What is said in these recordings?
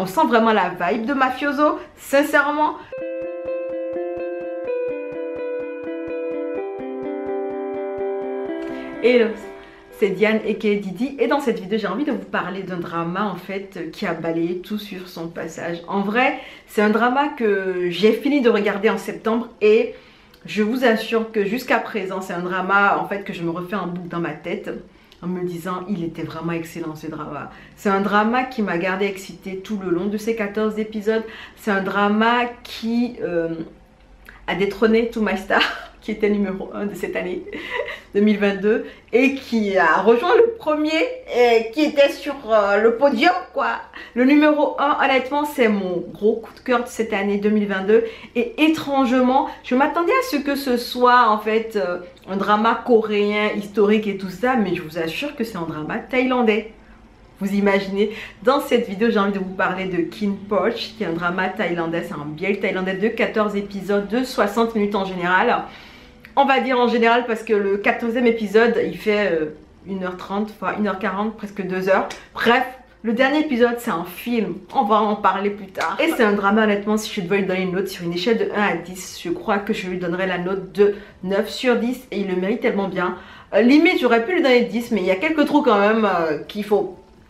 On sent vraiment la vibe de mafioso, sincèrement. Hello, c'est Diane aka Didi et dans cette vidéo j'ai envie de vous parler d'un drama en fait qui a balayé tout sur son passage. En vrai, c'est un drama que j'ai fini de regarder en septembre et je vous assure que jusqu'à présent c'est un drama en fait que je me refais en boucle dans ma tête en me disant il était vraiment excellent ce drama. C'est un drama qui m'a gardé excitée tout le long de ces 14 épisodes. C'est un drama qui a détrôné To My Star qui était numéro 1 de cette année 2022 et qui a rejoint le premier et qui était sur le podium quoi. Le numéro 1, honnêtement, c'est mon gros coup de cœur de cette année 2022 et étrangement, je m'attendais à ce que ce soit en fait un drama coréen historique et tout ça, mais je vous assure que c'est un drama thaïlandais. Vous imaginez, dans cette vidéo, j'ai envie de vous parler de Kin Poch, qui est un drama thaïlandais, c'est un BL thaïlandais de 14 épisodes de 60 minutes en général. On va dire en général parce que le 14e épisode, il fait 1h30, enfin 1h40, presque 2h. Bref, le dernier épisode, c'est un film. On va en parler plus tard. Et c'est un drama, honnêtement, si je devais lui donner une note sur une échelle de 1 à 10, je crois que je lui donnerais la note de 9 sur 10 et il le mérite tellement bien. Limite, j'aurais pu lui donner 10, mais il y a quelques trous quand même qui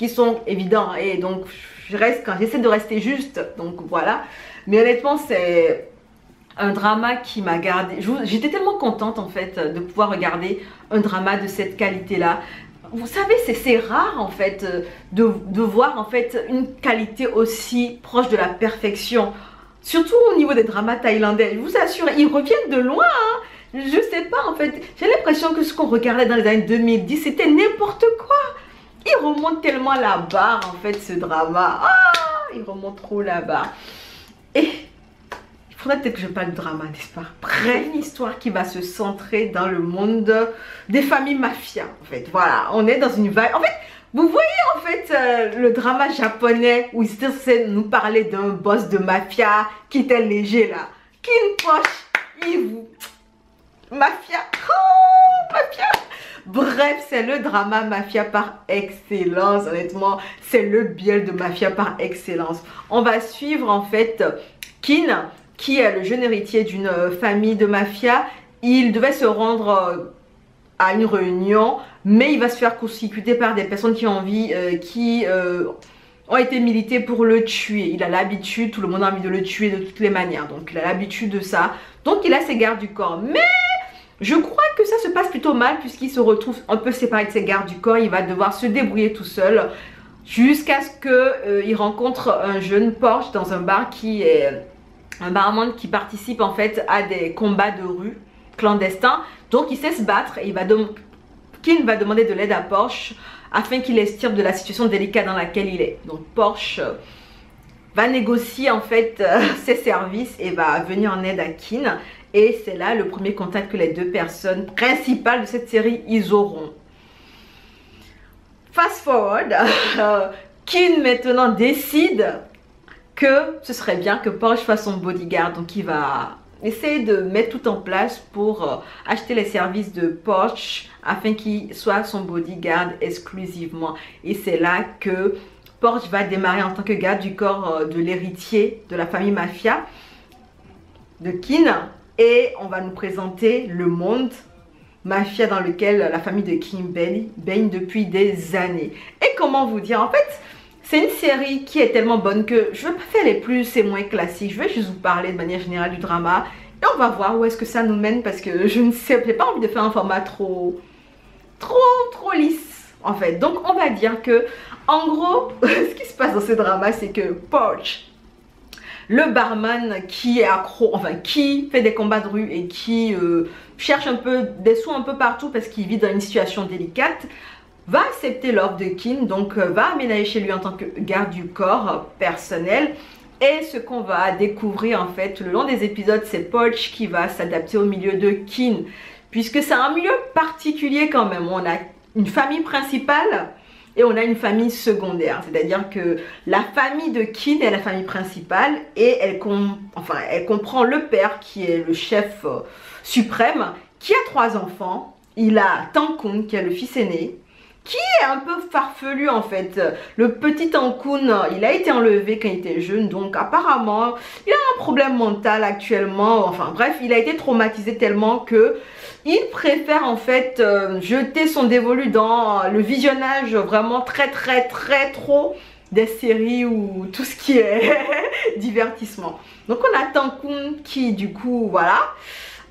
sont évidents et donc j'essaie de rester juste, donc voilà. Mais honnêtement, c'est un drama qui m'a gardé. J'étais tellement contente en fait de pouvoir regarder un drama de cette qualité là. Vous savez, c'est rare en fait de voir en fait une qualité aussi proche de la perfection, surtout au niveau des dramas thaïlandais. Je vous assure, ils reviennent de loin hein. Je sais pas en fait, j'ai l'impression que ce qu'on regardait dans les années 2010 c'était n'importe quoi. Il remonte tellement la barre en fait ce drama. Ah, il remonte trop la barre. Et il faudrait peut-être que je parle de drama, n'est-ce pas? Bref, une histoire qui va se centrer dans le monde des familles mafias. En fait, voilà, on est dans une vibe. En fait, vous voyez en fait le drama japonais où ils essaient de nous parler d'un boss de mafia qui était léger là. Kin Poch, mafia. Oh, mafia. Bref, c'est le drama mafia par excellence, honnêtement, c'est le BL de mafia par excellence. On va suivre en fait Kin, qui est le jeune héritier d'une famille de mafia. Il devait se rendre à une réunion, mais il va se faire persécuter par des personnes qui ont été militées pour le tuer. Il a l'habitude, tout le monde a envie de le tuer de toutes les manières, donc il a l'habitude de ça. Donc il a ses gardes du corps, mais je crois que ça se passe plutôt mal puisqu'il se retrouve un peu séparé de ses gardes du corps. Il va devoir se débrouiller tout seul jusqu'à ce qu'il rencontre un jeune Poch dans un bar qui est un barman qui participe en fait à des combats de rue clandestins. Donc il sait se battre et Kin va demander de l'aide à Poch afin qu'il extirpe de la situation délicate dans laquelle il est. Donc Poch va négocier en fait ses services et va venir en aide à Kin. Et c'est là le premier contact que les deux personnes principales de cette série ils auront. Fast forward, Kin maintenant décide que ce serait bien que Poch fasse son bodyguard. Donc il va essayer de mettre tout en place pour acheter les services de Poch afin qu'il soit son bodyguard exclusivement. Et c'est là que Poch va démarrer en tant que garde du corps de l'héritier de la famille mafia de Kin. Et on va nous présenter le monde mafia dans lequel la famille de Kin baigne depuis des années. Et comment vous dire, en fait, c'est une série qui est tellement bonne que je ne vais pas faire les plus et moins classiques. Je vais juste vous parler de manière générale du drama. Et on va voir où est-ce que ça nous mène parce que je ne sais, j'ai pas envie de faire un format trop lisse en fait. Donc on va dire que, en gros, ce qui se passe dans ce drama, c'est que Poch, le barman qui est accro, enfin qui fait des combats de rue et qui cherche un peu des sous un peu partout parce qu'il vit dans une situation délicate, va accepter l'offre de Kin, donc va aménager chez lui en tant que garde du corps personnel. Et ce qu'on va découvrir en fait le long des épisodes, c'est Poch qui va s'adapter au milieu de Kin, puisque c'est un milieu particulier quand même. On a une famille principale et on a une famille secondaire, c'est-à-dire que la famille de Kin est la famille principale et elle comprend le père qui est le chef suprême, qui a 3 enfants. Il a Tangkun qui est le fils aîné, qui est un peu farfelu en fait. Le petit Tankun, il a été enlevé quand il était jeune, donc apparemment il a un problème mental actuellement. Enfin bref, il a été traumatisé tellement que il préfère en fait jeter son dévolu dans le visionnage vraiment très trop des séries ou tout ce qui est divertissement. Donc on a Tankun qui du coup voilà.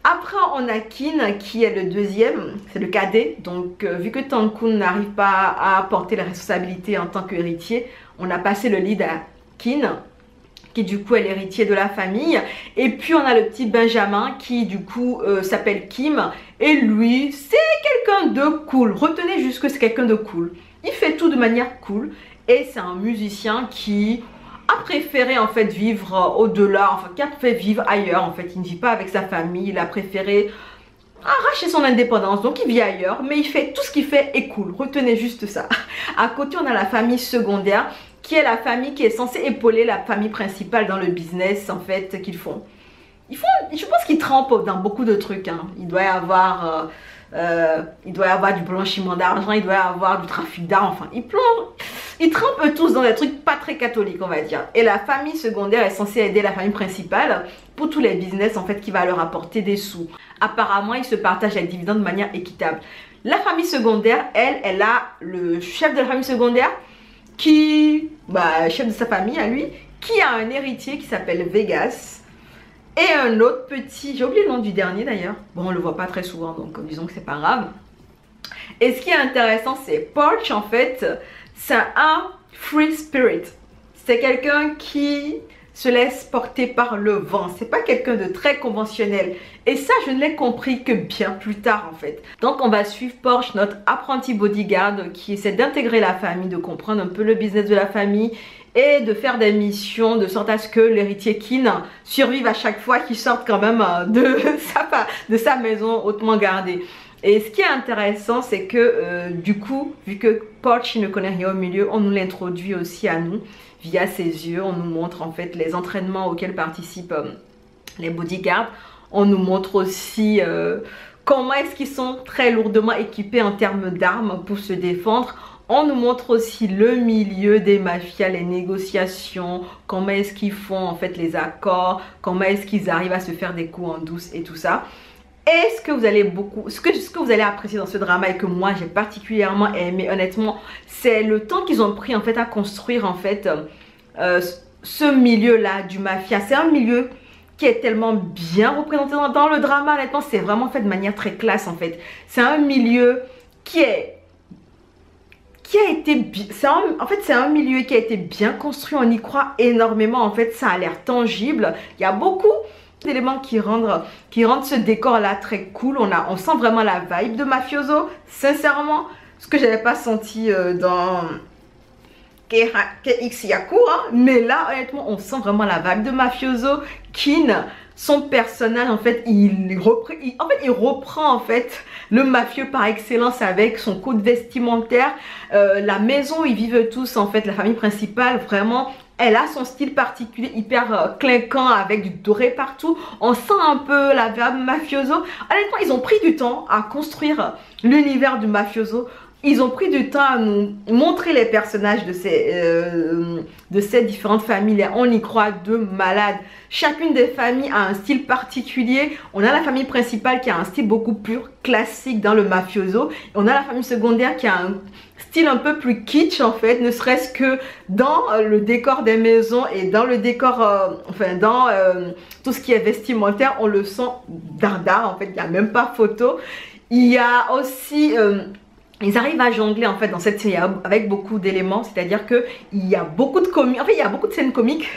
Après on a Kin qui est le deuxième, c'est le cadet. Donc vu que Tankun n'arrive pas à porter les responsabilités en tant qu'héritier, on a passé le lead à Kin, qui du coup est l'héritier de la famille. Et puis on a le petit Benjamin qui du coup s'appelle Kim. Et lui c'est quelqu'un de cool. Retenez juste que c'est quelqu'un de cool. Il fait tout de manière cool. Et c'est un musicien qui a préféré en fait vivre au-delà, enfin qui a fait vivre ailleurs en fait. Il ne vit pas avec sa famille, il a préféré arracher son indépendance, donc il vit ailleurs, mais il fait tout ce qu'il fait est cool. Retenez juste ça. À côté on a la famille secondaire, qui est la famille qui est censée épauler la famille principale dans le business en fait qu'ils font. Je pense qu'ils trempent dans beaucoup de trucs, hein. Il doit y avoir du blanchiment d'argent, il doit y avoir du trafic d'armes, enfin ils trempent tous dans des trucs pas très catholiques on va dire. Et la famille secondaire est censée aider la famille principale pour tous les business en fait qui va leur apporter des sous. Apparemment ils se partagent les dividendes de manière équitable. La famille secondaire, elle a le chef de la famille secondaire qui, chef de sa famille à lui, qui a un héritier qui s'appelle Vegas. Et un autre petit, j'ai oublié le nom du dernier d'ailleurs. Bon, on le voit pas très souvent, donc disons que c'est pas grave. Et ce qui est intéressant, c'est Porch en fait, c'est un free spirit. C'est quelqu'un qui se laisse porter par le vent. C'est pas quelqu'un de très conventionnel. Et ça, je ne l'ai compris que bien plus tard en fait. Donc on va suivre Porch, notre apprenti bodyguard, qui essaie d'intégrer la famille, de comprendre un peu le business de la famille et de faire des missions de sorte à ce que l'héritier Kin survive à chaque fois qu'il sorte quand même de sa maison hautement gardée. Et ce qui est intéressant, c'est que du coup, vu que Porch ne connaît rien au milieu, on nous l'introduit aussi à nous via ses yeux. On nous montre en fait les entraînements auxquels participent les bodyguards. On nous montre aussi comment est-ce qu'ils sont très lourdement équipés en termes d'armes pour se défendre. On nous montre aussi le milieu des mafias, les négociations, comment est-ce qu'ils font en fait les accords, comment est-ce qu'ils arrivent à se faire des coups en douce et tout ça. Et ce que vous allez apprécier dans ce drama et que moi j'ai particulièrement aimé honnêtement, c'est le temps qu'ils ont pris en fait à construire en fait ce milieu-là du mafia. C'est un milieu qui est tellement bien représenté dans le drama, honnêtement c'est vraiment fait de manière très classe en fait. C'est un milieu qui a été c'est un milieu qui a été bien construit, on y croit énormément en fait, ça a l'air tangible. Il y a beaucoup d'éléments qui rendent ce décor là très cool. On sent vraiment la vibe de mafioso, sincèrement, ce que j'avais pas senti dans KX Yaku, hein. Mais là honnêtement on sent vraiment la vibe de mafioso. Kin, son personnage en fait il reprend en fait le mafieux par excellence avec son code vestimentaire, la maison où ils vivent tous en fait, la famille principale vraiment elle a son style particulier hyper clinquant avec du doré partout. On sent un peu la vibe mafioso. Honnêtement ils ont pris du temps à construire l'univers du mafioso. Ils ont pris du temps à nous montrer les personnages de ces différentes familles. On y croit de malade. Chacune des familles a un style particulier. On a la famille principale qui a un style beaucoup plus classique dans le mafioso. Et on a la famille secondaire qui a un style un peu plus kitsch en fait. Ne serait-ce que dans le décor des maisons et dans le décor, dans tout ce qui est vestimentaire. On le sent dardard en fait. Il n'y a même pas photo. Il y a aussi... ils arrivent à jongler en fait dans cette série avec beaucoup d'éléments, c'est-à-dire que il y a beaucoup de il y a beaucoup de scènes comiques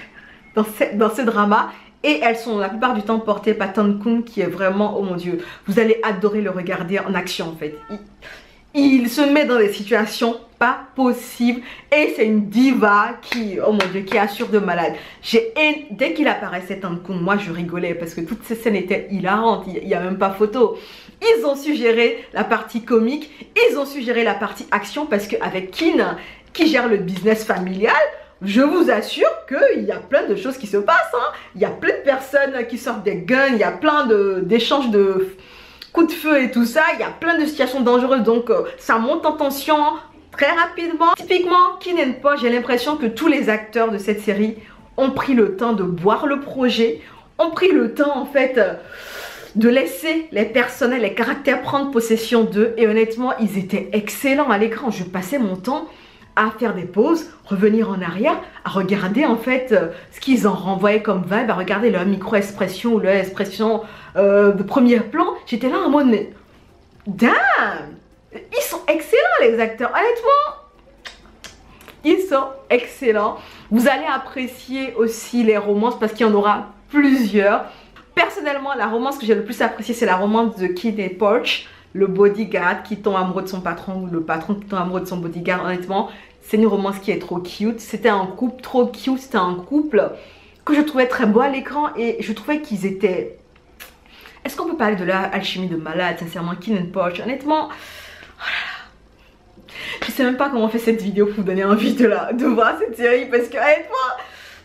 dans ce drama et elles sont la plupart du temps portées par Tankun qui est vraiment, oh mon dieu, vous allez adorer le regarder en action en fait. Il se met dans des situations pas possibles et c'est une diva qui, oh mon dieu, qui assure de malade. Dès qu'il apparaissait Tankun, moi je rigolais parce que toutes ces scènes étaient hilarantes, il n'y a même pas photo. Ils ont su gérer la partie comique, ils ont su gérer la partie action parce qu'avec Kin qui gère le business familial, je vous assure qu'il y a plein de choses qui se passent, hein. Il y a plein de personnes qui sortent des guns, il y a plein d'échanges coup de feu et tout ça, il y a plein de situations dangereuses, donc ça monte en tension très rapidement. Typiquement, Keen and Posh, j'ai l'impression que tous les acteurs de cette série ont pris le temps de boire le projet, ont pris le temps en fait de laisser les personnages, les caractères prendre possession d'eux. Et honnêtement, ils étaient excellents à l'écran. Je passais mon temps à faire des pauses, revenir en arrière, à regarder en fait ce qu'ils en renvoyaient comme vibe, à regarder leur micro-expression ou leur expression de premier plan. J'étais là en mode, mais damn, ils sont excellents les acteurs, honnêtement. Ils sont excellents. Vous allez apprécier aussi les romances parce qu'il y en aura plusieurs. Personnellement, la romance que j'ai le plus appréciée, c'est la romance de Keen and Posh, le bodyguard qui tombe amoureux de son patron ou le patron qui tombe amoureux de son bodyguard. Honnêtement, c'est une romance qui est trop cute. C'était un couple trop cute, c'était un couple que je trouvais très beau à l'écran et je trouvais qu'ils étaient... Est-ce qu'on peut parler de leur alchimie de malade, sincèrement, Keen and Posh? Honnêtement, je sais même pas comment on fait cette vidéo pour vous donner envie de voir cette série parce que honnêtement,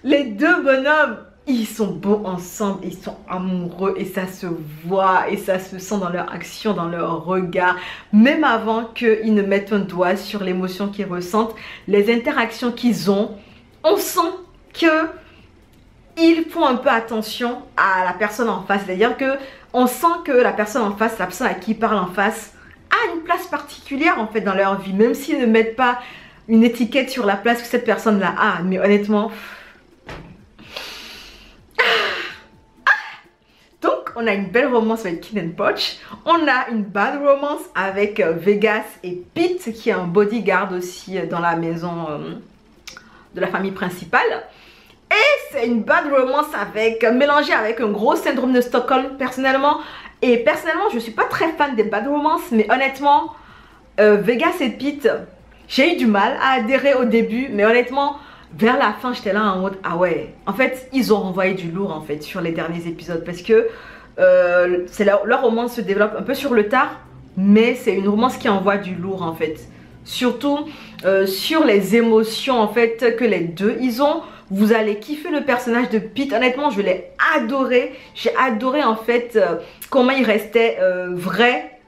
les deux bonhommes, ils sont beaux ensemble, ils sont amoureux et ça se voit et ça se sent dans leur action, dans leur regard. Même avant qu'ils ne mettent un doigt sur l'émotion qu'ils ressentent, les interactions qu'ils ont, on sent qu'ils font un peu attention à la personne en face. C'est-à-dire qu'on sent que la personne en face, la personne à qui ils parlent en face, a une place particulière en fait dans leur vie. Même s'ils ne mettent pas une étiquette sur la place que cette personne-là a. Mais honnêtement... On a une belle romance avec Keen and Posh. On a une bad romance avec Vegas et Pete, qui est un bodyguard aussi dans la maison de la famille principale. Et c'est une bad romance mélangée avec un gros syndrome de Stockholm personnellement. Et personnellement, je ne suis pas très fan des bad romances, mais honnêtement, Vegas et Pete, j'ai eu du mal à adhérer au début, mais honnêtement, vers la fin, j'étais là en mode, ah ouais, en fait, ils ont renvoyé du lourd en fait sur les derniers épisodes parce que leur romance se développe un peu sur le tard, mais c'est une romance qui envoie du lourd en fait. Surtout sur les émotions en fait que les deux ils ont. Vous allez kiffer le personnage de Pete. Honnêtement, je l'ai adoré. J'ai adoré en fait comment il restait vrai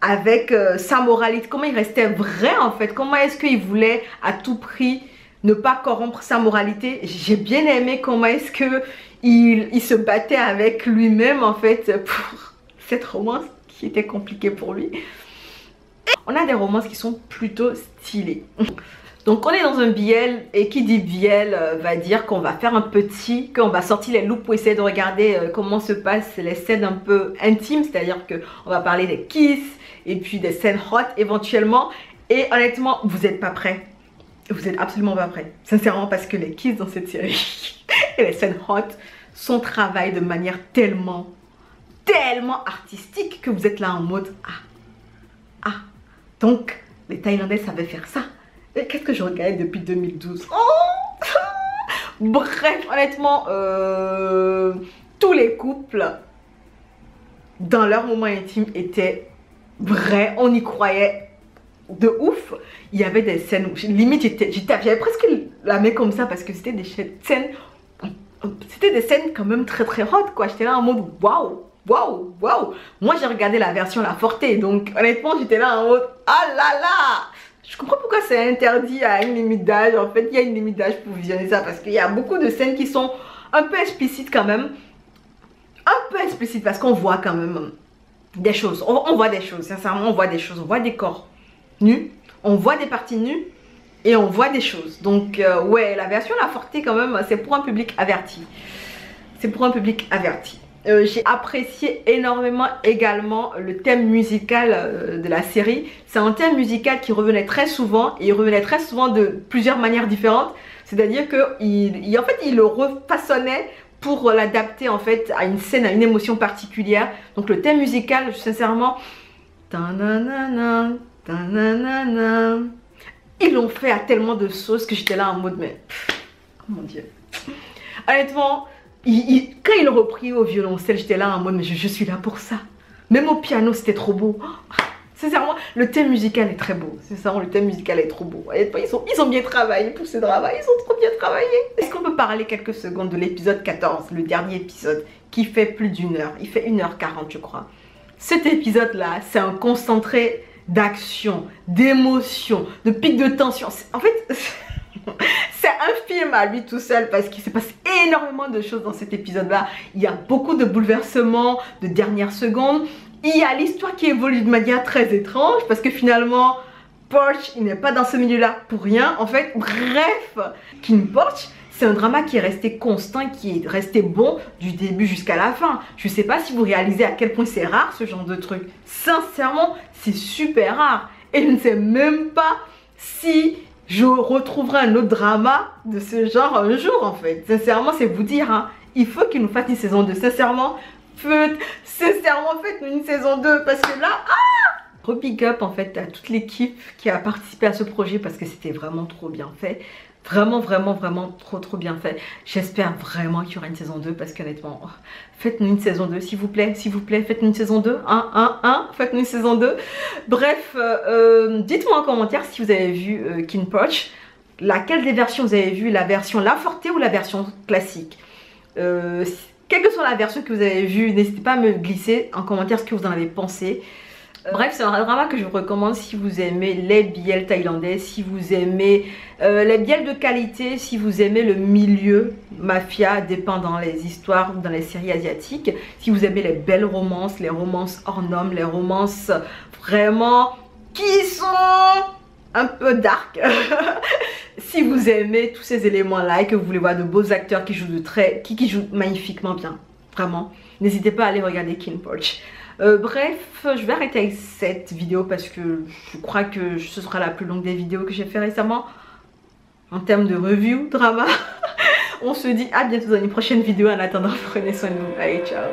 avec sa moralité. Comment il restait vrai en fait. Comment est-ce qu'il voulait à tout prix ne pas corrompre sa moralité. J'ai bien aimé comment est-ce que il se battait avec lui-même en fait pour cette romance qui était compliquée pour lui. Et on a des romances qui sont plutôt stylées. Donc on est dans un BL et qui dit BL va dire qu'on va faire un petit, qu'on va sortir les loupes pour essayer de regarder comment se passent les scènes un peu intimes. C'est-à-dire qu'on va parler des kiss et puis des scènes hot éventuellement. Et honnêtement, vous n'êtes pas prêts. Vous êtes absolument pas prêts. Sincèrement, parce que les kiss dans cette série et les scènes hot sont travaillées de manière tellement artistique que vous êtes là en mode donc les Thaïlandais savaient faire ça. Qu'est-ce que je regardais depuis 2012? Bref, honnêtement, tous les couples dans leur moment intime étaient vrais. On y croyait de ouf. Il y avait des scènes où limite j'avais presque la main comme ça parce que c'était des scènes, c'était des scènes quand même très hot quoi. J'étais là en mode waouh. Waouh, waouh. Moi j'ai regardé la version La Forte, donc honnêtement j'étais là en mode ah là là. Je comprends pourquoi c'est interdit à une limite d'âge. En fait il y a une limite d'âge pour visionner ça parce qu'il y a beaucoup de scènes qui sont un peu explicites quand même. Un peu explicites parce qu'on voit quand même des choses. On voit des choses, sincèrement on voit des choses. On voit des corps nus, on voit des parties nues et on voit des choses. Donc ouais, la version La Forte quand même c'est pour un public averti. C'est pour un public averti. J'ai apprécié énormément également le thème musical de la série. C'est un thème musical qui revenait très souvent et il revenait très souvent de plusieurs manières différentes. C'est-à-dire qu'il en fait, il le refaçonnait pour l'adapter en fait à une scène, à une émotion particulière. Donc le thème musical, sincèrement, ils l'ont fait à tellement de sauces que j'étais là en mode mais oh mon dieu. Honnêtement, quand il reprit au violoncelle, j'étais là en mode mais je suis là pour ça. Même au piano, c'était trop beau. Sincèrement, le thème musical est très beau. Sincèrement, le thème musical est trop beau. Ils ont bien travaillé pour ce drama. Ils ont trop bien travaillé. Est-ce qu'on peut parler quelques secondes de l'épisode 14, le dernier épisode, qui fait plus d'1 heure. Il fait 1h40, je crois. cet épisode-là, c'est un concentré d'action, d'émotion, de pic de tension. En fait, c'est un film à lui tout seul parce qu'il se passe énormément de choses dans cet épisode-là. Il y a beaucoup de bouleversements de dernière seconde. Il y a l'histoire qui évolue de manière très étrange parce que finalement, Porch, il n'est pas dans ce milieu-là pour rien. En fait, bref, King Porch, c'est un drama qui est resté constant, qui est resté bon du début jusqu'à la fin. Je ne sais pas si vous réalisez à quel point c'est rare ce genre de truc. Sincèrement, c'est super rare. Et je ne sais même pas si je retrouverai un autre drama de ce genre un jour en fait. Sincèrement, c'est vous dire, hein. Il faut qu'il nous fasse une saison 2. Sincèrement, faites-nous une saison 2 parce que là, big up en fait à toute l'équipe qui a participé à ce projet parce que c'était vraiment trop bien fait. Vraiment trop bien fait. J'espère vraiment qu'il y aura une saison 2 parce qu'honnêtement, faites-nous une saison 2 s'il vous plaît, faites-nous une saison 2, faites-nous une saison 2. Bref, dites-moi en commentaire si vous avez vu King Porch, laquelle des versions vous avez vu, la version La Forte ou la version classique. Quelle que soit la version que vous avez vue, n'hésitez pas à me glisser en commentaire ce que vous en avez pensé. Bref, c'est un drama que je vous recommande si vous aimez les BL thaïlandais, si vous aimez les BL de qualité, si vous aimez le milieu mafia dépeint dans les histoires ou dans les séries asiatiques, si vous aimez les belles romances, les romances hors normes, les romances vraiment qui sont un peu dark. Si vous aimez tous ces éléments-là et que vous voulez voir de beaux acteurs qui jouent magnifiquement bien, vraiment, n'hésitez pas à aller regarder King Porch. Bref, je vais arrêter avec cette vidéo parce que je crois que ce sera la plus longue des vidéos que j'ai fait récemment en termes de review drama. On se dit à bientôt dans une prochaine vidéo. En attendant, prenez soin de vous. Allez, ciao.